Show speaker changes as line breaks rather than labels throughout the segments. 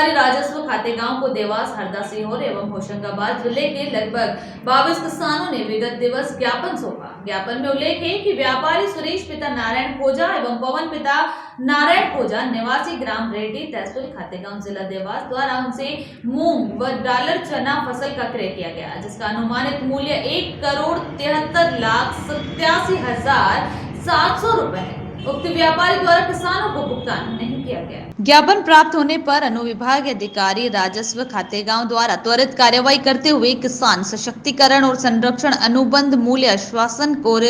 अधिकारी राजस्व खातेगांव को देवास, हरदा, सीहोर एवं होशंगाबाद जिले के लगभग 22 किसानों ने विगत दिवस ज्ञापन सौंपा। ज्ञापन में उल्लेख है कि व्यापारी सुरेश पिता नारायण खोजा एवं पवन पिता नारायण खोजा निवासी ग्राम रेड्डी, तहसील खातेगांव, जिला देवास द्वारा उनसे मूंग व डालर चना फसल का क्रय किया गया, जिसका अनुमानित मूल्य 1,73,87,700 रुपए है। उक्त व्यापारी द्वारा किसानों को भुगतान नहीं किया गया। ज्ञापन प्राप्त होने पर अनुविभाग अधिकारी राजस्व खातेगांव द्वारा त्वरित कार्रवाई करते हुए किसान सशक्तिकरण और संरक्षण अनुबंध मूल्य आश्वासन और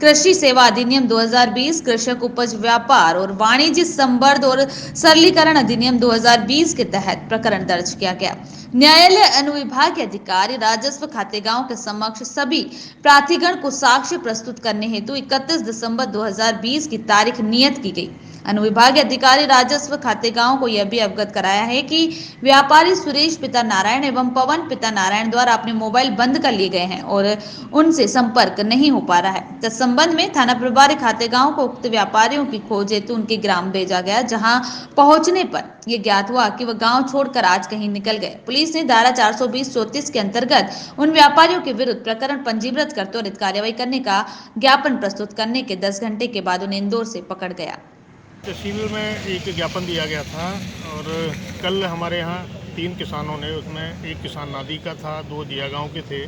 कृषि सेवा अधिनियम 2020, कृषक उपज व्यापार और वाणिज्य संवर्ध और सरलीकरण अधिनियम 2020 के तहत प्रकरण दर्ज किया गया। न्यायालय अनुविभाग के अधिकारी राजस्व खातेगांव के समक्ष सभी प्रार्थीगण को साक्ष्य प्रस्तुत करने हेतु 31 दिसंबर 2020 की तारीख नियत की गई। अनुविभाग अधिकारी राजस्व खातेगांव को यह भी अवगत कराया है कि व्यापारी सुरेश पिता नारायण एवं पवन पिता नारायण द्वारा अपने मोबाइल बंद कर लिए गए हैं और उनसे संपर्क नहीं हो पा रहा है। इस संबंध में थाना प्रभारी खातेगांव को उक्त व्यापारियों की खोज हेतु उनके ग्राम भेजा गया, जहां पहुंचने पर यह ज्ञात हुआ कि वह गांव छोड़कर आज कहीं निकल गए। पुलिस ने धारा 420-34 के अंतर्गत उन व्यापारियों के विरुद्ध प्रकरण पंजीबद्ध कर त्वरित कार्रवाई करने का ज्ञापन प्रस्तुत करने के 10 घंटे के बाद उन्हें इंदौर से पकड़ गया।
शिविर में एक ज्ञापन दिया गया था और कल हमारे यहाँ 3 किसानों ने, उसमें एक किसान नादी का था, 2 दिया गाँव के थे,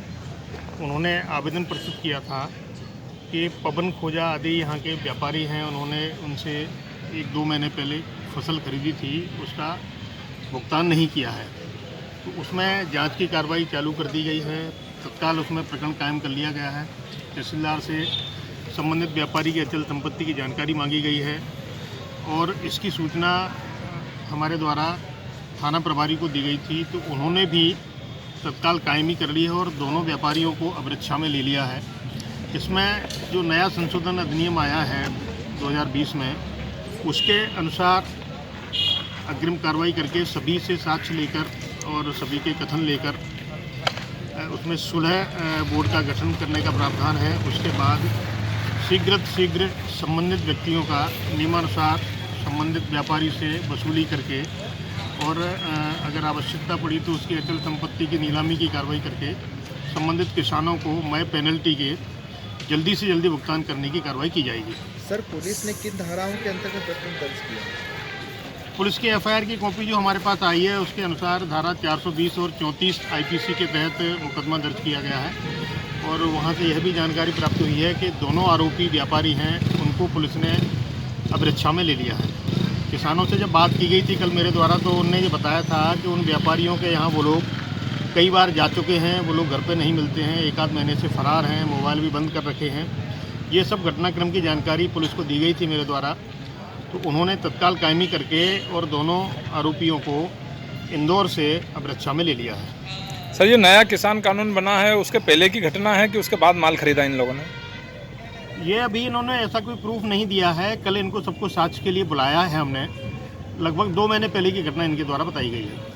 उन्होंने आवेदन प्रस्तुत किया था कि पवन खोजा आदि यहाँ के व्यापारी हैं, उन्होंने उनसे 1-2 महीने पहले फसल खरीदी थी, उसका भुगतान नहीं किया है। तो उसमें जांच की कार्रवाई चालू कर दी गई है। तत्काल उसमें प्रकरण कायम कर लिया गया है। तहसीलदार से संबंधित व्यापारी की अचल संपत्ति की जानकारी मांगी गई है और इसकी सूचना हमारे द्वारा थाना प्रभारी को दी गई थी, तो उन्होंने भी तत्काल कायमी कर ली है और दोनों व्यापारियों को अवरक्षा में ले लिया है। इसमें जो नया संशोधन अधिनियम आया है 2020 में, उसके अनुसार अग्रिम कार्रवाई करके सभी से साक्ष्य लेकर और सभी के कथन लेकर उसमें सुलह बोर्ड का गठन करने का प्रावधान है। उसके बाद शीघ्र संबंधित व्यक्तियों का नियमानुसार संबंधित व्यापारी से वसूली करके और अगर आवश्यकता पड़ी तो उसकी अचल संपत्ति की नीलामी की कार्रवाई करके संबंधित किसानों को मय पेनल्टी के जल्दी से जल्दी भुगतान करने की कार्रवाई की जाएगी।
सर, पुलिस ने किन धाराओं के अंतर्गत प्रकरण दर्ज किया?
पुलिस की एफआईआर की कॉपी जो हमारे पास आई है, उसके अनुसार धारा 420 और 34 आईपीसी के तहत मुकदमा दर्ज किया गया है और वहाँ से यह भी जानकारी प्राप्त हुई है कि दोनों आरोपी व्यापारी हैं, उनको पुलिस ने अवरक्षा में ले लिया है। किसानों से जब बात की गई थी कल मेरे द्वारा, तो उन्होंने ये बताया था कि उन व्यापारियों के यहाँ वो लोग कई बार जा चुके हैं, वो लोग घर पे नहीं मिलते हैं, 1-8 महीने से फरार हैं, मोबाइल भी बंद कर रखे हैं। ये सब घटनाक्रम की जानकारी पुलिस को दी गई थी मेरे द्वारा, तो उन्होंने तत्काल कायमी करके और दोनों आरोपियों को इंदौर से अवरक्षा में ले लिया है।
सर, ये नया किसान कानून बना है, उसके पहले की घटना है कि उसके बाद माल खरीदा इन लोगों ने?
ये अभी इन्होंने ऐसा कोई प्रूफ नहीं दिया है। कल इनको सबको साक्ष्य के लिए बुलाया है हमने। लगभग 2 महीने पहले की घटना इनके द्वारा बताई गई है।